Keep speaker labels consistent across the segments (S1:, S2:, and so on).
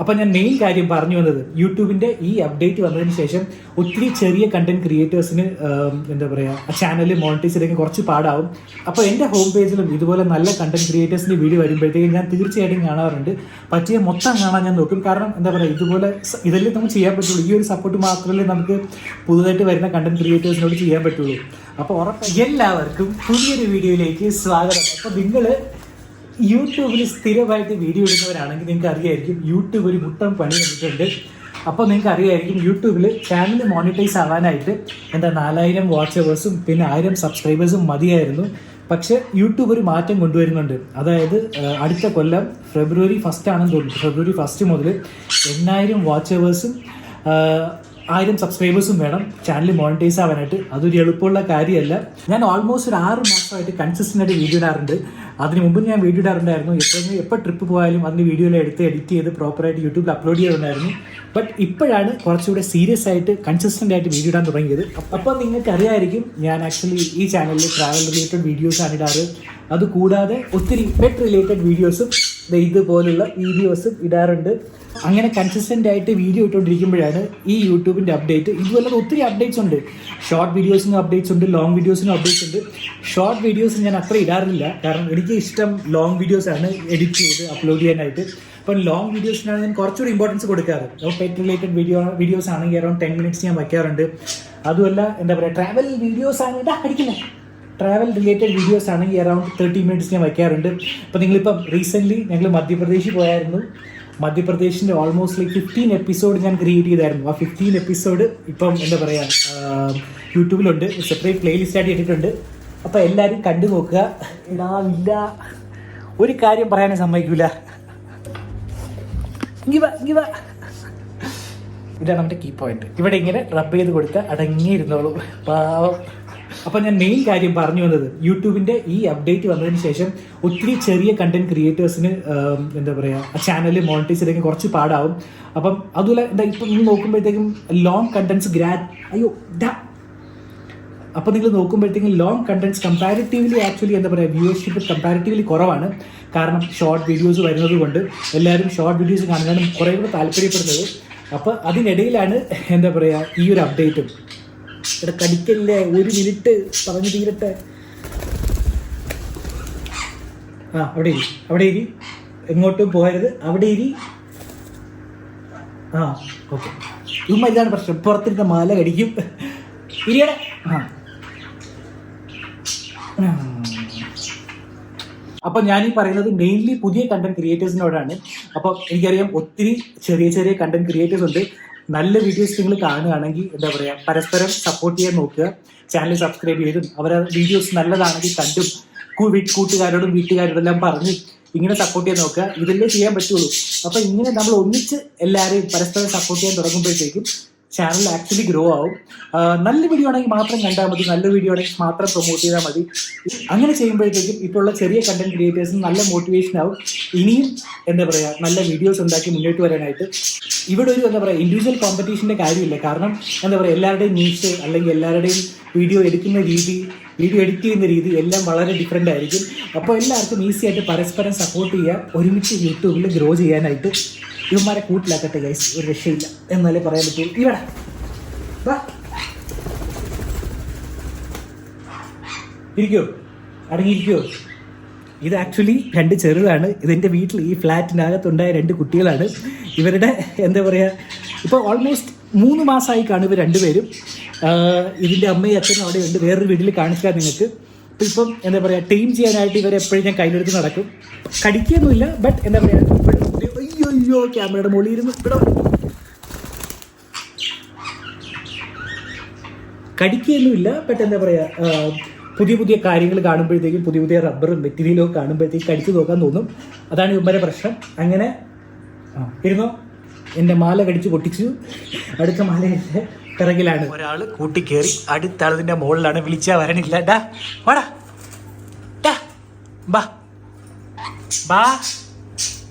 S1: അപ്പോൾ ഞാൻ മെയിൻ കാര്യം പറഞ്ഞു വന്നത് യൂട്യൂബിന്റെ ഈ അപ്ഡേറ്റ് വന്നതിന് ശേഷം ഒത്തിരി ചെറിയ കണ്ടന്റ് ക്രിയേറ്റേഴ്സിന് എന്താ പറയുക ചാനൽ മോണിറ്റൈസ് ചെയ്തെങ്കിൽ കുറച്ച് പാടാവും. അപ്പോൾ എൻ്റെ ഹോം പേജിലും ഇതുപോലെ നല്ല കണ്ടന്റ് ക്രിയേറ്റേഴ്സിന്റെ വീഡിയോ വരുമ്പോഴത്തേക്കും ഞാൻ തീർച്ചയായിട്ടും കാണാറുണ്ട്. പറ്റിയ മൊത്തം കാണാൻ ഞാൻ നോക്കും. കാരണം എന്താ പറയുക, ഇതുപോലെ ഇതെല്ലാം നമുക്ക് ചെയ്യാൻ പറ്റുള്ളൂ. ഈ ഒരു സപ്പോർട്ട് മാത്രമല്ലേ നമുക്ക് പുതുതായിട്ട് വരുന്ന കണ്ടന്റ് ക്രിയേറ്റേഴ്സിനോട് ചെയ്യാൻ പറ്റുള്ളൂ. അപ്പോൾ എല്ലാവർക്കും പുതിയൊരു വീഡിയോയിലേക്ക് സ്വാഗതം. അപ്പോൾ നിങ്ങൾ യൂട്യൂബിൽ സ്ഥിരമായിട്ട് വീഡിയോ ഇടുന്നവരാണെങ്കിൽ നിങ്ങൾക്ക് അറിയായിരിക്കും യൂട്യൂബ് ഒരു മുട്ടം പണി തന്നിട്ടുണ്ട്. അപ്പോൾ നിങ്ങൾക്ക് അറിയായിരിക്കും യൂട്യൂബിൽ ചാനൽ മോണിറ്റൈസ് ആവാനായിട്ട് 4000 വാച്ച് അവേഴ്സും പിന്നെ 1000 സബ്സ്ക്രൈബേഴ്സും മതിയായിരുന്നു. പക്ഷെ യൂട്യൂബ് ഒരു മാറ്റം കൊണ്ടുവരുന്നുണ്ട്. അതായത് അടുത്ത കൊല്ലം ഫെബ്രുവരി 1 ആണെന്ന് തോന്നുന്നു. ഫെബ്രുവരി 1 മുതൽ 8000 വാച്ച് അവേഴ്സും 1000 സബ്സ്ക്രൈബേഴ്സും വേണം ചാനൽ മോണിറ്റൈസ് ആവാനായിട്ട്. അതൊരു എളുപ്പമുള്ള കാര്യമല്ല. ഞാൻ ഓൾമോസ്റ്റ് ഒരു 6 മാസമായിട്ട് കൺസിസ്റ്റൻ്റ് ആയിട്ട് വീഡിയോ ഇടാറുണ്ട്. അതിന് മുമ്പ് ഞാൻ വീഡിയോ ഇടാറുണ്ടായിരുന്നു. എപ്പോൾ ട്രിപ്പ് പോയാലും അതിന് വീഡിയോയിൽ എഡിറ്റ് ചെയ്ത് പ്രോപ്പറായിട്ട് യൂട്യൂബിൽ അപ്ലോഡ് ചെയ്യാറുണ്ടായിരുന്നു. ബട്ട് ഇപ്പോഴാണ് കുറച്ചുകൂടെ സീരിയസ് ആയിട്ട് കൺസിസ്റ്റൻ്റ് ആയിട്ട് വീഡിയോ ഇടാൻ തുടങ്ങിയത്. അപ്പോൾ നിങ്ങൾക്ക് അറിയാമായിരിക്കും ഞാൻ ആക്ച്വലി ഈ ചാനലിൽ ട്രാവൽ റിലേറ്റഡ് വീഡിയോസാണ് ഇടാറ്. അതുകൂടാതെ ഒത്തിരി പെറ്റ് റിലേറ്റഡ് വീഡിയോസും ഇതുപോലുള്ള വീഡിയോസും ഇടാറുണ്ട്. അങ്ങനെ കൺസിസ്റ്റൻ്റ് ആയിട്ട് വീഡിയോ ഇട്ടുകൊണ്ടിരിക്കുമ്പോഴാണ് ഈ യൂട്യൂബിൻ്റെ അപ്ഡേറ്റ്. ഇതുപോലെ ഒത്തിരി അപ്ഡേറ്റ്സ് ഉണ്ട്. ഷോർട്ട് വീഡിയോസിനും അപ്ഡേറ്റ്സ് ഉണ്ട്, ലോങ് വീഡിയോസിനും അപ്ഡേറ്റ്സ് ഉണ്ട്. ഷോർട്ട് വീഡിയോസ് ഞാൻ അത്ര ഇടാറില്ല. കാരണം എനിക്ക് ഇഷ്ടം ലോങ് വീഡിയോസാണ് എഡിറ്റ് ചെയ്ത് അപ്ലോഡ് ചെയ്യാനായിട്ട്. അപ്പം ലോങ് വീഡിയോസിനാണ് ഞാൻ കുറച്ചുകൂടി ഇമ്പോർട്ടൻസ് കൊടുക്കാറ്. അപ്പോൾ പെറ്റ് റിലേറ്റഡ് വീഡിയോസ് ആണെങ്കിൽ അറൗണ്ട് 10 മിനിറ്റ്സ് ഞാൻ വയ്ക്കാറുണ്ട്. അതുമല്ല എന്താ പറയുക, ട്രാവൽ വീഡിയോസ് ആണ് അടിക്കുന്നത്. ട്രാവൽ റിലേറ്റഡ് വീഡിയോസ് ആണെങ്കിൽ അറൗണ്ട് 30 മിനിറ്റ്സ് ഞാൻ വയ്ക്കാറുണ്ട്. അപ്പോൾ നിങ്ങളിപ്പം റീസെൻ്റ്ലി ഞങ്ങൾ മധ്യപ്രദേശിൽ പോയായിരുന്നു. മധ്യപ്രദേശിൻ്റെ ഓൾമോസ്റ്റ് 15 എപ്പിസോഡ് ഞാൻ ക്രിയേറ്റ് ചെയ്തായിരുന്നു. ആ 15 എപ്പിസോഡ് ഇപ്പം എന്താ പറയുക യൂട്യൂബിലുണ്ട്. സെപ്പറേറ്റ് പ്ലേലിസ്റ്റ് ആയിട്ട് ഇട്ടിട്ടുണ്ട്. അപ്പോൾ എല്ലാവരും കണ്ടു നോക്കുക. ഇല്ല ഒരു കാര്യം പറയാനേ സമ്മതിക്കില്ല. ഇതാണ് നമ്മുടെ കീ പോയിന്റ്. ഇവിടെ ഇങ്ങനെ റബ്ബ് ചെയ്ത് കൊടുത്താൽ അടങ്ങിയിരുന്നോളൂ, പാവം. അപ്പോൾ ഞാൻ മെയിൻ കാര്യം പറഞ്ഞു വന്നത് യൂട്യൂബിൻ്റെ ഈ അപ്ഡേറ്റ് വന്നതിന് ശേഷം ഒത്തിരി ചെറിയ കണ്ടന്റ് ക്രിയേറ്റേഴ്സിന് എന്താ പറയുക ചാനൽ മോണിറ്റൈസ് ചെയ്തെങ്കിൽ കുറച്ച് പാടാവും. അപ്പം അതുപോലെ എന്താ ഇപ്പം നിങ്ങൾ നോക്കുമ്പോഴത്തേക്കും ലോങ് കണ്ടന്റ്സ് അപ്പോൾ നിങ്ങൾ നോക്കുമ്പോഴത്തേക്കും ലോങ് കണ്ടന്റ്സ് കമ്പാരിറ്റീവ്ലി ആക്ച്വലി എന്താ പറയുക വ്യൂവർഷിപ്പ് കമ്പാരിറ്റീവ്ലി കുറവാണ്. കാരണം ഷോർട്ട് വീഡിയോസ് വരുന്നത് കൊണ്ട് എല്ലാവരും ഷോർട്ട് വീഡിയോസ് കാണാനും കുറേ കൂടെ താല്പര്യപ്പെടുന്നത്. അപ്പോൾ അതിനിടയിലാണ് എന്താ പറയുക ഈ ഒരു അപ്ഡേറ്റും. ഇവിടെ കടിക്കല്ലേ, 1 മിനിറ്റ് പറഞ്ഞു തീരട്ടെ. അവിടെ ഇരി, എങ്ങോട്ടും പോകരുത്, അവിടെ ഇരി. ഓക്കെ. ഇതാണ് പ്രശ്നം, പുറത്തിരുന്ന മാല കടിക്കും. ഇരിയടെ. അപ്പോൾ ഞാനീ പറയുന്നത് മെയിൻലി പുതിയ കണ്ടന്റ് ക്രിയേറ്റേഴ്സിനോടാണ്. അപ്പോൾ എനിക്കറിയാം ഒത്തിരി ചെറിയ കണ്ടന്റ് ക്രിയേറ്റേഴ്സ് ഉണ്ട്. നല്ല വീഡിയോസ് നിങ്ങൾ കാണുകയാണെങ്കിൽ എന്താ പറയുക പരസ്പരം സപ്പോർട്ട് ചെയ്യാൻ നോക്കുക. ചാനൽ സബ്സ്ക്രൈബ് ചെയ്തും അവരുടെ വീഡിയോസ് നല്ലതാണെങ്കിൽ കണ്ടും കൂട്ടുകാരോടും വീട്ടുകാരോടും എല്ലാം പറഞ്ഞ് ഇങ്ങനെ സപ്പോർട്ട് ചെയ്യാൻ നോക്കുക. ഇതല്ലേ ചെയ്യാൻ പറ്റുള്ളൂ. അപ്പോൾ ഇങ്ങനെ നമ്മൾ ഒന്നിച്ച് എല്ലാവരെയും പരസ്പരം സപ്പോർട്ട് ചെയ്യാൻ തുടങ്ങുമ്പോഴത്തേക്കും ചാനൽ ആക്ച്വലി ഗ്രോ ആവും. നല്ല വീഡിയോ ആണെങ്കിൽ മാത്രം കണ്ടാൽ മതി, നല്ല വീഡിയോ ആണെങ്കിൽ മാത്രം പ്രൊമോട്ട് ചെയ്താൽ മതി. അങ്ങനെ ചെയ്യുമ്പോഴത്തേക്കും ഇപ്പോൾ ഉള്ള ചെറിയ കണ്ടന്റ് ക്രിയേറ്റേഴ്സിന് നല്ല മോട്ടിവേഷൻ ആവും. ഇനിയും എന്താ പറയുക നല്ല വീഡിയോസ് ഉണ്ടാക്കി മുന്നോട്ട് വരാനായിട്ട്. ഇവിടെ ഒരു എന്താ പറയുക ഇൻഡിവിജ്വൽ കോമ്പറ്റീഷൻ്റെ കാര്യമില്ല. കാരണം എന്താ പറയുക എല്ലാവരുടെയും നീച്ച് അല്ലെങ്കിൽ എല്ലാവരുടെയും വീഡിയോ എടുക്കുന്ന രീതി, വീഡിയോ എഡിറ്റ് ചെയ്യുന്ന രീതി എല്ലാം വളരെ ഡിഫറെൻ്റ് ആയിരിക്കും. അപ്പോൾ എല്ലാവർക്കും ഈസി ആയിട്ട് പരസ്പരം സപ്പോർട്ട് ചെയ്യാം, ഒരുമിച്ച് യൂട്യൂബിൽ ഗ്രോ ചെയ്യാനായിട്ട്. ഇവന്മാരെ കൂട്ടിലാക്കട്ടെ ഗൈസ്, ഒരു രക്ഷയില്ല എന്നാലേ പറയാൻ പറ്റൂ. ഇവിടെ ഇരിക്കോ, അടങ്ങിയിരിക്കോ. ഇത് ആക്ച്വലി 2 ചെറുതാണ്. ഇതെൻ്റെ വീട്ടിൽ ഈ ഫ്ലാറ്റിനകത്തുണ്ടായ 2 കുട്ടികളാണ്. ഇവരുടെ എന്താ പറയുക ഇപ്പോൾ ഓൾമോസ്റ്റ് 3 മാസമായി കാണും ഇവർ 2 പേരും. ഇതിൻ്റെ അമ്മയും അച്ഛനും അവിടെ ഉണ്ട്. വേറൊരു വീട്ടിൽ കാണിച്ചാൽ നിങ്ങൾക്ക്. ഇപ്പം എന്താ പറയുക ടീം ചെയ്യാനായിട്ട് ഇവരെപ്പോഴും ഞാൻ കയ്യിലെടുത്ത് നടക്കും. കടിക്കൊന്നുമില്ല, ബട്ട് എന്താ പറയുക അയ്യോ ക്യാമറയുടെ മുകളിൽ ഇരുന്ന് ഇവിടെ കടിക്കൊന്നുമില്ല. ബട്ട് എന്താ പറയുക പുതിയ കാര്യങ്ങൾ കാണുമ്പോഴത്തേക്കും പുതിയ റബ്ബറും മെറ്റീരിയലും ഒക്കെ കാണുമ്പോഴത്തേക്കും കടിച്ചു നോക്കാൻ തോന്നും. അതാണ് ഇവന്മാരെ പ്രശ്നം. അങ്ങനെ ഇരുന്നോ, എൻ്റെ മാല കടിച്ച് പൊട്ടിച്ചു. അടുത്ത മാലയുടെ പിറകിലാണ് ഒരാൾ കൂട്ടിക്കേറി, അടുത്ത ആളതിൻ്റെ മുകളിലാണ്. വിളിച്ചാൽ വരണില്ല. വാടാ ബാ ബാ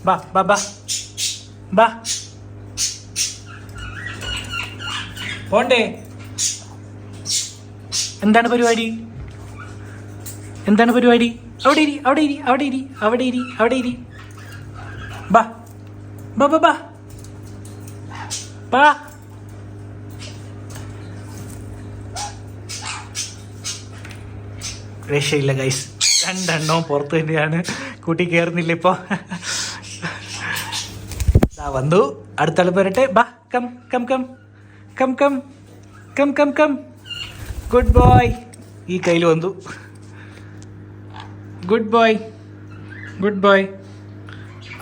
S1: ബാ ബാ ബാ ബാ പോണ്ടേ. എന്താണ് പരിപാടി? അവിടെ ഇരി ബാ ബാ ബാ ബാ ബാ. രക്ഷയില്ല ഗൈസ്, രണ്ടെണ്ണവും പുറത്ത് തന്നെയാണ്. കൂട്ടി കയറുന്നില്ല ഇപ്പോൾ. വന്നു, അടുത്ത ആൾ വരട്ടെ. ബാ, come come come come come come come come. Good boy. ഈ കയ്യിൽ വന്നു. Good boy, good boy.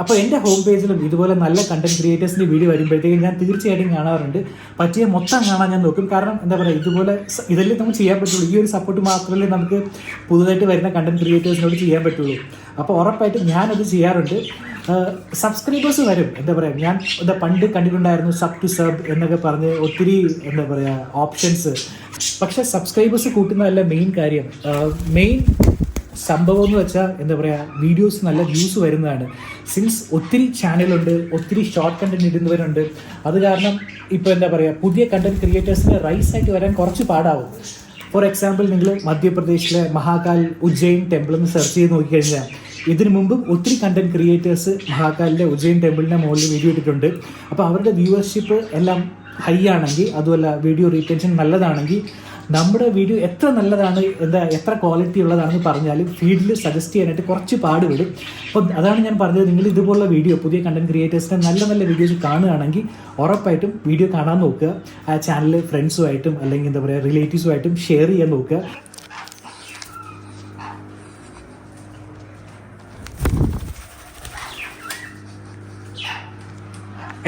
S1: അപ്പോൾ എൻ്റെ ഹോം പേജിലും ഇതുപോലെ നല്ല കണ്ടന്റ് ക്രിയേറ്റേഴ്സിൻ്റെ വീഡിയോ വരുമ്പോഴത്തേക്കും ഞാൻ തീർച്ചയായിട്ടും കാണാറുണ്ട്. പറ്റിയ മൊത്തം കാണാൻ ഞാൻ നോക്കും. കാരണം എന്താ പറയുക, ഇതുപോലെ ഇതല്ലേ നമുക്ക് ചെയ്യാൻ പറ്റുള്ളൂ. ഈ ഒരു സപ്പോർട്ട് മാത്രമല്ലേ നമുക്ക് പുതുതായിട്ട് വരുന്ന കണ്ടന്റ് ക്രിയേറ്റേഴ്സിനോട് ചെയ്യാൻ പറ്റുള്ളൂ. അപ്പോൾ ഉറപ്പായിട്ടും ഞാനത് ചെയ്യാറുണ്ട്. സബ്സ്ക്രൈബേഴ്സ് വരും. എന്താ പറയുക, ഞാൻ പണ്ട് കണ്ടിട്ടുണ്ടായിരുന്നു സബ് ടു സബ് എന്നൊക്കെ പറഞ്ഞ് ഒത്തിരി എന്താ പറയുക ഓപ്ഷൻസ്. പക്ഷേ സബ്സ്ക്രൈബേഴ്സ് കൂട്ടുന്നതല്ല മെയിൻ കാര്യം. മെയിൻ സംഭവം എന്ന് വെച്ചാൽ എന്താ പറയുക, വീഡിയോസ് നല്ല വ്യൂസ് വരുന്നതാണ്. സിൻസ് ഒത്തിരി ചാനലുണ്ട്, ഒത്തിരി ഷോർട്ട് കണ്ടന്റ് ഇടുന്നവരുണ്ട്. അത് കാരണം ഇപ്പോൾ എന്താ പറയുക, പുതിയ കണ്ടന്റ് ക്രിയേറ്റേഴ്സിന് റൈസ് ആയിട്ട് വരാൻ കുറച്ച് പാടാവും. ഫോർ എക്സാമ്പിൾ, നിങ്ങൾ മധ്യപ്രദേശിലെ മഹാകാൽ ഉജ്ജയിൻ ടെമ്പിൾ എന്ന് സെർച്ച് ചെയ്ത് നോക്കിക്കഴിഞ്ഞാൽ ഇതിനു മുമ്പും ഒത്തിരി കണ്ടന്റ് ക്രിയേറ്റേഴ്സ് മഹാകാലിലെ ഉജ്ജയിൻ ടെമ്പിളിൻ്റെ മുകളിൽ വീഡിയോ ഇട്ടിട്ടുണ്ട്. അപ്പോൾ അവരുടെ വ്യൂവർഷിപ്പ് എല്ലാം ഹൈ ആണെങ്കിൽ, അതുമല്ല വീഡിയോ റീറ്റൻഷൻ നല്ലതാണെങ്കിൽ, നമ്മുടെ വീഡിയോ എത്ര നല്ലതാണ്, എത്ര ക്വാളിറ്റി ഉള്ളതാണെന്ന് പറഞ്ഞാലും ഫീഡിൽ സജസ്റ്റ് ചെയ്യാനായിട്ട് കുറച്ച് പാടുപെടും. അപ്പോൾ അതാണ് ഞാൻ പറഞ്ഞത്, നിങ്ങൾ ഇതുപോലുള്ള വീഡിയോ പുതിയ കണ്ടന്റ് ക്രിയേറ്റേഴ്സിൻ്റെ നല്ല നല്ല വീഡിയോസ് കാണുകയാണെങ്കിൽ ഉറപ്പായിട്ടും വീഡിയോ കാണാൻ നോക്കുക. ആ ചാനൽ ഫ്രണ്ട്സുമായിട്ടും അല്ലെങ്കിൽ എന്താ പറയുക റിലേറ്റീവ്സുമായിട്ടും ഷെയർ ചെയ്യാൻ നോക്കുക.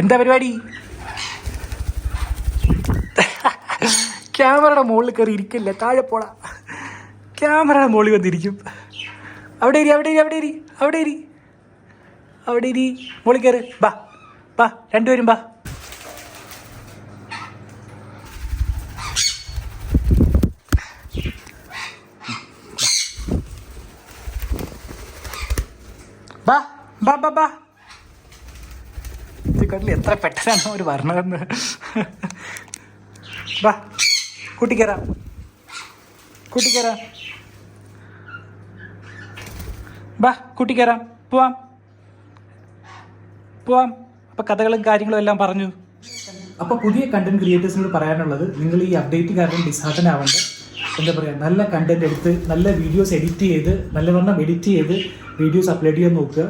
S1: എന്താ പരിപാടി? ക്യാമറയുടെ മുകളിൽ കയറി ഇരിക്കില്ല, താഴെ പോടാ. ക്യാമറയുടെ മുകളിൽ വന്നിരിക്കും. അവിടെ ഇരി, അവിടെ ഇരി, അവിടെ ഇരി, അവിടെ ഇരി, അവിടെ ഇരി. മുകളിൽ കയറി. ബാ ബാ, രണ്ടുപേരും ബാ. ബാ ബാ ബാ ബാ. ഇത് കണ്ടില്ല എത്ര പെട്ടെന്നാണ് അവർ വരണതെന്ന്. ബാ, കൂട്ടിക്കയറാം, കൂട്ടിക്കയറാം. ബാ, കൂട്ടിക്കയറാം, പോവാം പോവാം. അപ്പോൾ കഥകളും കാര്യങ്ങളും എല്ലാം പറഞ്ഞു. അപ്പോൾ പുതിയ കണ്ടന്റ് ക്രിയേറ്റേഴ്സിനോട് പറയാനുള്ളത്, നിങ്ങൾ ഈ അപ്ഡേറ്റ് കാരണം ഡിസ്ഹാർട്ടൻ ആവേണ്ട. എന്താ പറയുക, നല്ല കണ്ടന്റ് എടുത്ത് നല്ല വീഡിയോസ് എഡിറ്റ് ചെയ്ത് നല്ലവണ്ണം എഡിറ്റ് ചെയ്ത് വീഡിയോസ് അപ്ലോഡ് ചെയ്യാൻ നോക്കുക.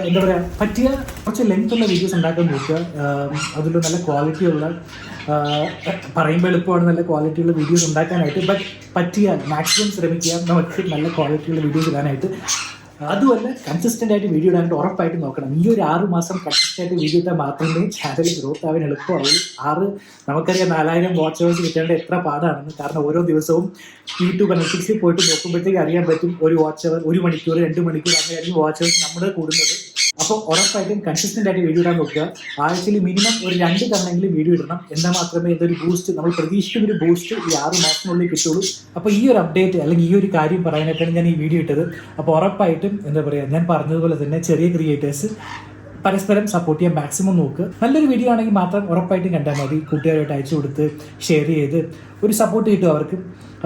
S1: എന്താ പറയുക, പറ്റിയ കുറച്ച് ലെങ്ത് ഉള്ള വീഡിയോസ് ഉണ്ടാക്കാൻ നോക്കുക. അതിൽ നല്ല ക്വാളിറ്റിയുള്ള, പറയുമ്പോൾ എളുപ്പമാണ് നല്ല ക്വാളിറ്റിയുള്ള വീഡിയോസ് ഉണ്ടാക്കാനായിട്ട്. ബട്ട് പറ്റിയാൽ മാക്സിമം ശ്രമിക്കുക നമുക്ക് നല്ല ക്വാളിറ്റിയുള്ള വീഡിയോസ് ഇടാനായിട്ട്. അതുമല്ല, കൺസിസ്റ്റൻ്റ് ആയിട്ട് വീഡിയോ ഇടാനായിട്ട് ഉറപ്പായിട്ട് നോക്കണം. ഈ ഒരു 6 മാസം കൺസിസ്റ്റൻ്റ് ആയിട്ട് വീഡിയോ ഇട്ടാൽ മാത്രമേ ചാനൽ ഗ്രോത്ത് ആവാൻ എളുപ്പമാവുള്ളൂ. നമുക്കറിയാം 4000 വാച്ച് അവേഴ്സ് കിട്ടേണ്ട എത്ര പാടാണെന്ന്. കാരണം ഓരോ ദിവസവും യൂട്യൂബ് അനലിറ്റിക്സിൽ പോയിട്ട് നോക്കുമ്പോഴത്തേക്ക് അറിയാൻ പറ്റും ഒരു വാച്ച് അവർ 1 മണിക്കൂർ 2 മണിക്കൂർ അങ്ങനെയായിരിക്കും വാച്ച് അവേഴ്സ് നമ്മുടെ കൂടുന്നത്. അപ്പോൾ ഉറപ്പായിട്ടും കൺസിസ്റ്റൻ്റ് ആയിട്ട് വീഡിയോ ഇടാൻ നോക്കുക. ആഴ്ചയിൽ മിനിമം ഒരു 2 തവണയെങ്കിലും വീഡിയോ ഇടണം. എന്നാൽ മാത്രമേ ഇതൊരു ബൂസ്റ്റ്, നമ്മൾ പ്രതീക്ഷിക്കുന്ന ഒരു ബൂസ്റ്റ് ഈ 6 മാസത്തിനുള്ളിൽ കിട്ടുള്ളൂ. അപ്പോൾ ഈ ഒരു അപ്ഡേറ്റ് അല്ലെങ്കിൽ ഈ ഒരു കാര്യം പറയാനായിട്ടാണ് ഞാൻ ഈ വീഡിയോ ഇട്ടത്. അപ്പോൾ ഉറപ്പായിട്ടും എന്താ പറയുക, ഞാൻ പറഞ്ഞതുപോലെ തന്നെ ചെറിയ ക്രിയേറ്റേഴ്സ് പരസ്പരം സപ്പോർട്ട് ചെയ്യാൻ മാക്സിമം നോക്കുക. നല്ലൊരു വീഡിയോ ആണെങ്കിൽ മാത്രം ഉറപ്പായിട്ടും കണ്ടാൽ മതി. കൂട്ടുകാരായിട്ട് അയച്ചു കൊടുത്ത് ഷെയർ ചെയ്ത് ഒരു സപ്പോർട്ട് കിട്ടും അവർക്ക്.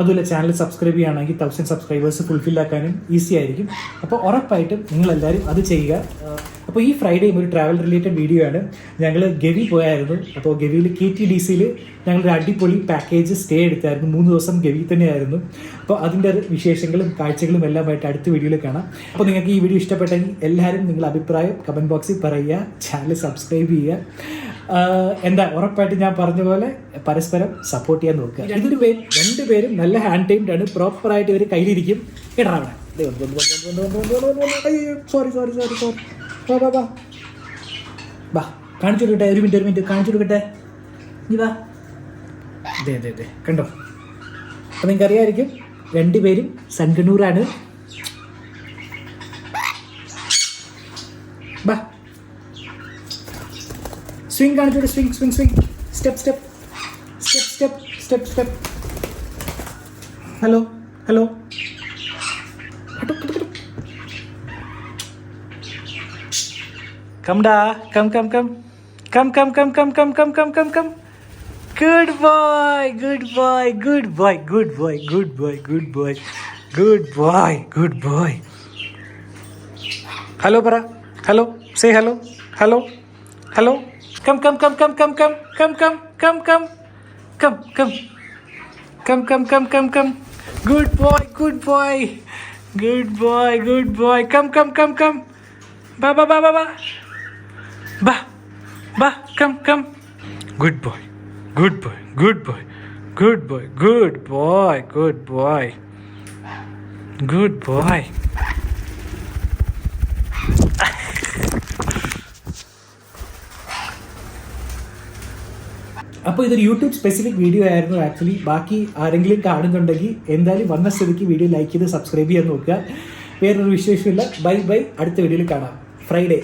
S1: അതുപോലെ ചാനൽ സബ്സ്ക്രൈബ് ചെയ്യുകയാണെങ്കിൽ 1000 സബ്സ്ക്രൈബേഴ്സ് ഫുൾഫിൽ ആക്കാനും ഈസി ആയിരിക്കും. അപ്പോൾ ഉറപ്പായിട്ടും നിങ്ങളെല്ലാവരും അത് ചെയ്യുക. അപ്പോൾ ഈ ഫ്രൈഡേയും ഒരു ട്രാവൽ റിലേറ്റഡ് വീഡിയോ ആണ്. ഞങ്ങൾ ഗവി പോയായിരുന്നു. അപ്പോൾ ഗവിയിൽ KTDCയിൽ ഞങ്ങളൊരു അടിപൊളി പാക്കേജ് സ്റ്റേ എടുത്തായിരുന്നു. 3 ദിവസം ഗവി തന്നെയായിരുന്നു. അപ്പോൾ അതിൻ്റെ വിശേഷങ്ങളും കാഴ്ചകളും എല്ലാമായിട്ട് അടുത്ത വീഡിയോയിൽ കാണാം. അപ്പോൾ നിങ്ങൾക്ക് ഈ വീഡിയോ ഇഷ്ടപ്പെട്ടെങ്കിൽ എല്ലാവരും നിങ്ങളുടെ അഭിപ്രായം കമൻറ്റ് ബോക്സിൽ പറയുക. ചാനൽ സബ്സ്ക്രൈബ് ചെയ്യുക. ഉറപ്പായിട്ട് ഞാൻ പറഞ്ഞ പോലെ പരസ്പരം സപ്പോർട്ട് ചെയ്യാൻ നോക്കുക. രണ്ടുപേരും നല്ല ഹാൻഡ് ടൈംഡ് ആണ്. പ്രോപ്പറായിട്ട് ഇവർ കയ്യിലിരിക്കും. ഇടറാവണം. സോറി ബാ, കാണിച്ചു കൊടുക്കട്ടെ. ഒരു മിനിറ്റ് കാണിച്ചു കൊടുക്കട്ടെ. നീ വാ. അതെ കണ്ടോ. അപ്പം നിങ്ങൾക്ക് അറിയാമായിരിക്കും, രണ്ടുപേരും സൺകണ്ണൂരാണ്. ബാ, സ്വിംഗ് കാണിച്ചോട്ടെ. Swing step. Hello Come da, come. Good boy. Hello, para. Hello. Say hello. Come, come, come, come, come, come, come, come, come, come, come, come, come, come, come, come, come. Good boy, good boy, good boy, good boy. Come, come, come, come. Ba, ba, ba, ba, ba, ba, ba. Come, come. Good boy, good boy, good boy, good boy, good boy, good boy, good boy. അപ്പോൾ ഇതൊരു YouTube specific video ആയിരുന്നു actually. ബാക്കി ആരെങ്കിലും കാണുന്നുണ്ടെങ്കിൽ എന്തായാലും വന്ന സ്ഥിതിക്ക് video like ചെയ്ത് സബ്സ്ക്രൈബ് ചെയ്യാൻ നോക്കുക. വേറൊരു വിശേഷമില്ല. Bye bye. അടുത്ത വീഡിയോയിൽ കാണാം. ഫ്രൈഡേ.